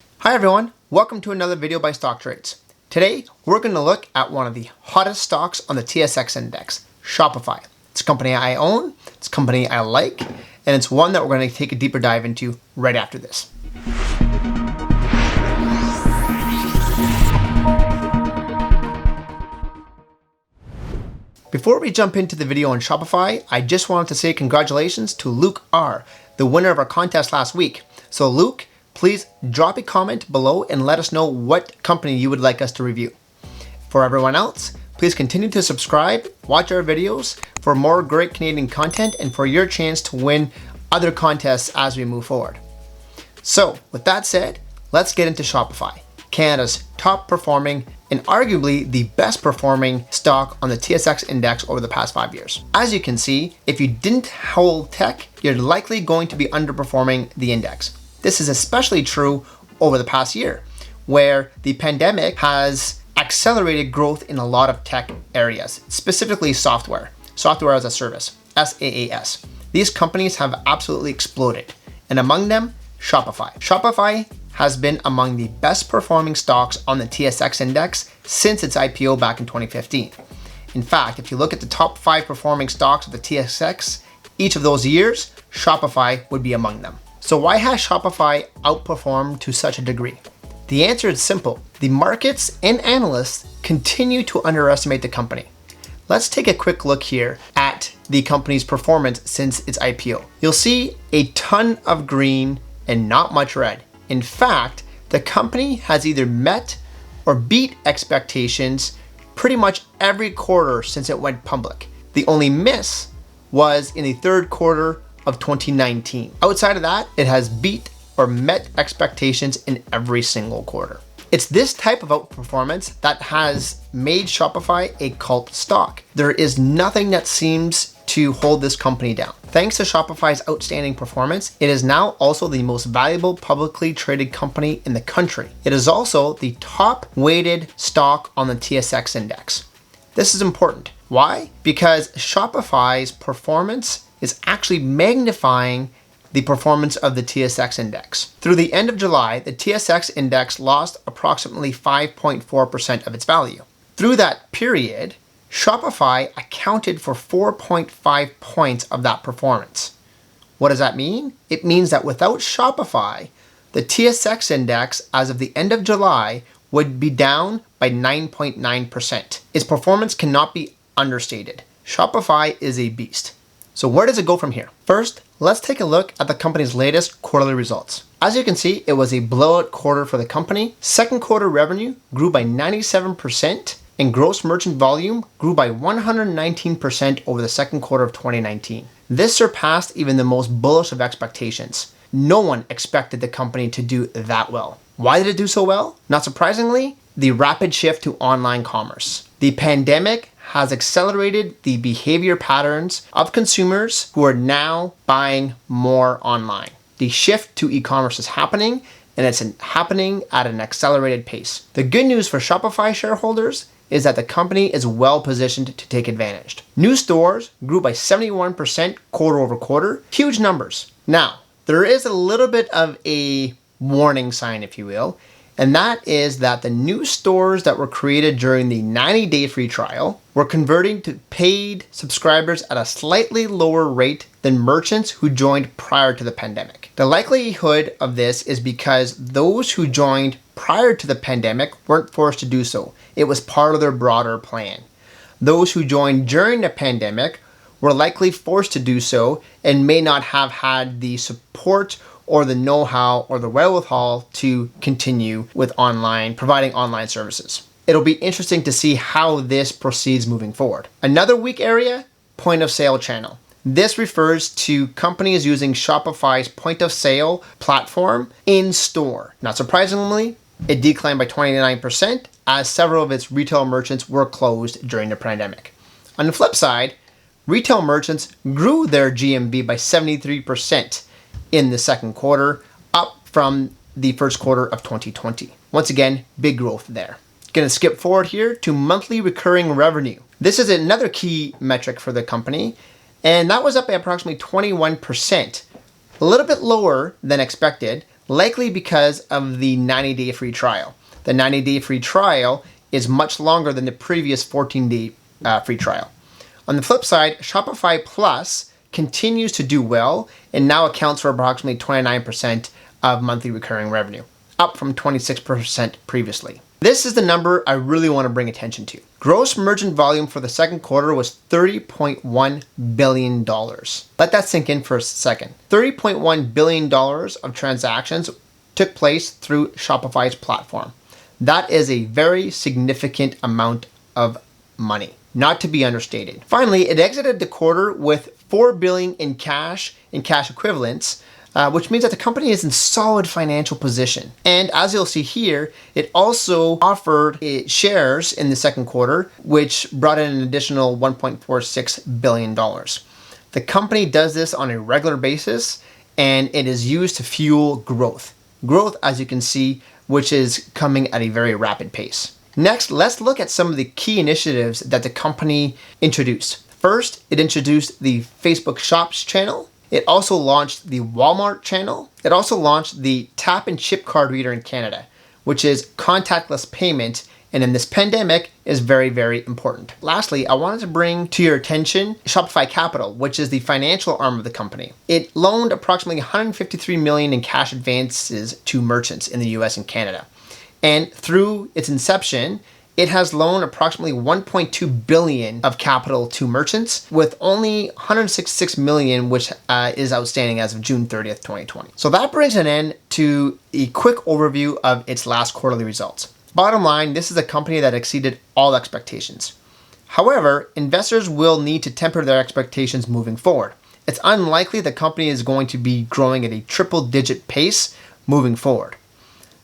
Hi everyone, welcome to another video by Stocktrades. Today, we're going to look at one of the hottest stocks on the TSX index, Shopify. It's a company I own, it's a company I like, and it's one that we're going to take a deeper dive into right after this. Before we jump into the video on Shopify, I just wanted to say congratulations to Luke R., the winner of our contest last week. So Luke, please drop a comment below and let us know what company you would like us to review. For everyone else, please continue to subscribe, watch our videos for more great Canadian content and for your chance to win other contests as we move forward. So with that said, let's get into Shopify, Canada's top performing and arguably the best performing stock on the TSX index over the past 5 years. As you can see, if you didn't hold tech, you're likely going to be underperforming the index. This is especially true over the past year, where the pandemic has accelerated growth in a lot of tech areas, specifically software as a service, SaaS. These companies have absolutely exploded, and among them, Shopify. Shopify has been among the best performing stocks on the TSX index since its IPO back in 2015. In fact, if you look at the top 5 performing stocks of the TSX, each of those years, Shopify would be among them. So why has Shopify outperformed to such a degree? The answer is simple. The markets and analysts continue to underestimate the company. Let's take a quick look here at the company's performance since its IPO. You'll see a ton of green and not much red. In fact, the company has either met or beat expectations pretty much every quarter since it went public. The only miss was in the third quarter of 2019. Outside of that, it has beat or met expectations in every single quarter. It's this type of outperformance that has made Shopify a cult stock. There is nothing that seems to hold this company down. Thanks to Shopify's outstanding performance, it is now also the most valuable publicly traded company in the country. It is also the top weighted stock on the TSX index. This is important. Why? Because Shopify's performance is actually magnifying the performance of the TSX index. Through the end of July, the TSX index lost approximately 5.4% of its value. Through that period, Shopify accounted for 4.5 points of that performance. What does that mean? It means that without Shopify, the TSX index as of the end of July would be down by 9.9%. Its performance cannot be understated. Shopify is a beast. So where does it go from here? First, let's take a look at the company's latest quarterly results. As you can see, it was a blowout quarter for the company. Second quarter revenue grew by 97% and gross merchant volume grew by 119% over the second quarter of 2019. This surpassed even the most bullish of expectations. No one expected the company to do that well. Why did it do so well? Not surprisingly, the rapid shift to online commerce. The pandemic has accelerated the behavior patterns of consumers who are now buying more online. The shift to e-commerce is happening, and it's happening at an accelerated pace. The good news for Shopify shareholders is that the company is well positioned to take advantage. New stores grew by 71% quarter over quarter, huge numbers. Now, there is a little bit of a warning sign, if you will, and that is that the new stores that were created during the 90-day free trial were converting to paid subscribers at a slightly lower rate than merchants who joined prior to the pandemic. The likelihood of this is because those who joined prior to the pandemic weren't forced to do so. It was part of their broader plan. Those who joined during the pandemic were likely forced to do so and may not have had the support or the know-how or the wherewithal to continue with providing online services. It'll be interesting to see how this proceeds moving forward. Another weak area, point of sale channel. This refers to companies using Shopify's point of sale platform in store. Not surprisingly, it declined by 29% as several of its retail merchants were closed during the pandemic. On the flip side, retail merchants grew their GMV by 73% in the second quarter, up from the first quarter of 2020. Once again, big growth there. Gonna skip forward here to monthly recurring revenue. This is another key metric for the company, and that was up by approximately 21%. A little bit lower than expected. likely because of the 90-day free trial. The 90-day free trial is much longer than the previous 14-day free trial. On the flip side, Shopify Plus continues to do well and now accounts for approximately 29% of monthly recurring revenue, up from 26% previously. This is the number I really want to bring attention to. Gross merchant volume for the second quarter was $30.1 billion. Let that sink in for a second. $30.1 billion of transactions took place through Shopify's platform. That is a very significant amount of money, not to be understated. Finally, it exited the quarter with $4 billion in cash equivalents, which means that the company is in solid financial position. And as you'll see here, it also offered shares in the second quarter, which brought in an additional $1.46 billion. The company does this on a regular basis, and it is used to fuel growth. Growth, as you can see, which is coming at a very rapid pace. Next, let's look at some of the key initiatives that the company introduced. First, it introduced the Facebook Shops channel. It also launched the Walmart channel. It also launched the tap and chip card reader in Canada, which is contactless payment, and in this pandemic is very, very important. Lastly, I wanted to bring to your attention Shopify Capital, which is the financial arm of the company. It loaned approximately $153 million in cash advances to merchants in the US and Canada. And through its inception, it has loaned approximately $1.2 billion of capital to merchants, with only $166 million, which is outstanding as of June 30th, 2020. So that brings an end to a quick overview of its last quarterly results. Bottom line, this is a company that exceeded all expectations. However, investors will need to temper their expectations moving forward. It's unlikely the company is going to be growing at a triple-digit pace moving forward.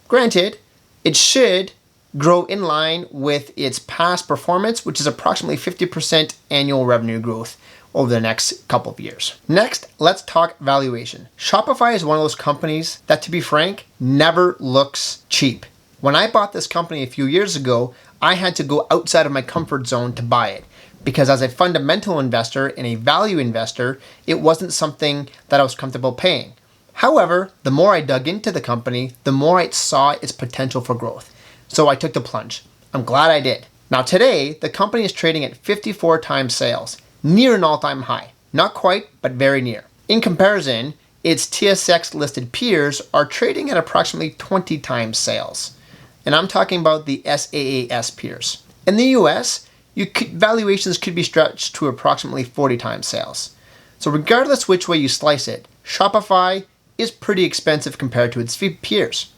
Granted, it should grow in line with its past performance, which is approximately 50% annual revenue growth over the next couple of years. Next, let's talk valuation. Shopify is one of those companies that, to be frank, never looks cheap. When I bought this company a few years ago, I had to go outside of my comfort zone to buy it, because as a fundamental investor and a value investor, it wasn't something that I was comfortable paying. However, the more I dug into the company, the more I saw its potential for growth. So I took the plunge. I'm glad I did. Now today, the company is trading at 54 times sales, near an all-time high. Not quite, but very near. In comparison, its TSX listed peers are trading at approximately 20 times sales. And I'm talking about the SaaS peers. In the US, valuations could be stretched to approximately 40 times sales. So regardless which way you slice it, Shopify is pretty expensive compared to its peers.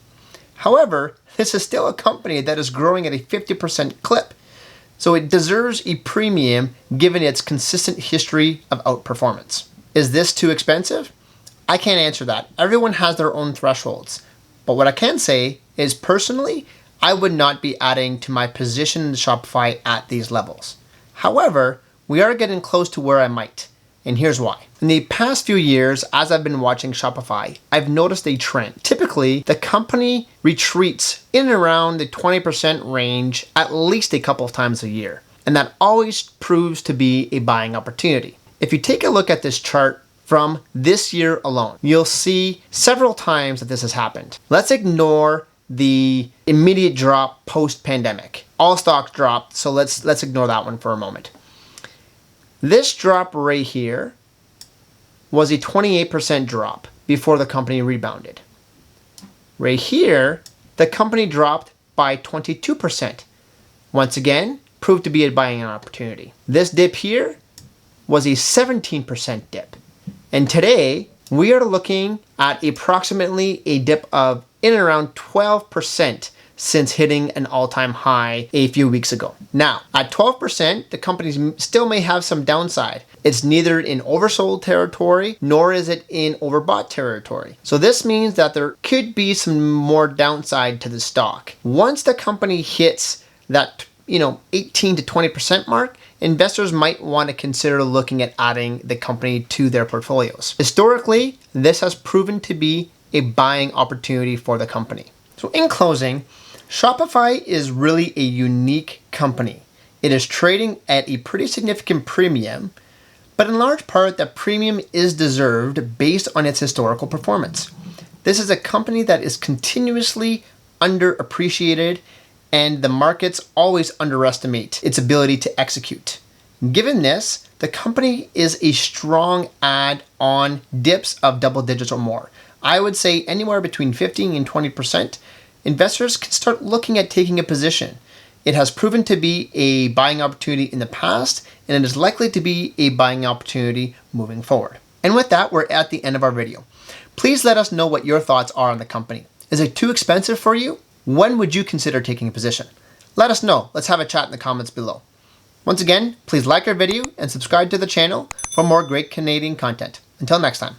However, this is still a company that is growing at a 50% clip, so it deserves a premium given its consistent history of outperformance. Is this too expensive? I can't answer that. Everyone has their own thresholds. But what I can say is personally, I would not be adding to my position in Shopify at these levels. However, we are getting close to where I might, and here's why. In the past few years, as I've been watching Shopify, I've noticed a trend. Typically, the company retreats in and around the 20% range at least a couple of times a year, and that always proves to be a buying opportunity. If you take a look at this chart from this year alone, you'll see several times that this has happened. Let's ignore the immediate drop post-pandemic. All stocks dropped, so let's ignore that one for a moment. This drop right here was a 28% drop before the company rebounded. Right here, the company dropped by 22%. Once again, proved to be a buying opportunity. This dip here was a 17% dip. And today, we are looking at approximately a dip of in and around 12% since hitting an all-time high a few weeks ago. Now, at 12%, the company still may have some downside. It's neither in oversold territory, nor is it in overbought territory. So this means that there could be some more downside to the stock. Once the company hits that 18 to 20% mark, investors might want to consider looking at adding the company to their portfolios. Historically, this has proven to be a buying opportunity for the company. So in closing, Shopify is really a unique company. It is trading at a pretty significant premium, but in large part that premium is deserved based on its historical performance. This is a company that is continuously underappreciated, and the markets always underestimate its ability to execute. Given this, the company is a strong add on dips of double digits or more. I would say anywhere between 15 and 20%. Investors can start looking at taking a position. It has proven to be a buying opportunity in the past, and it is likely to be a buying opportunity moving forward. And with that, we're at the end of our video. Please let us know what your thoughts are on the company. Is it too expensive for you? When would you consider taking a position? Let us know. Let's have a chat in the comments below. Once again, please like our video and subscribe to the channel for more great Canadian content. Until next time.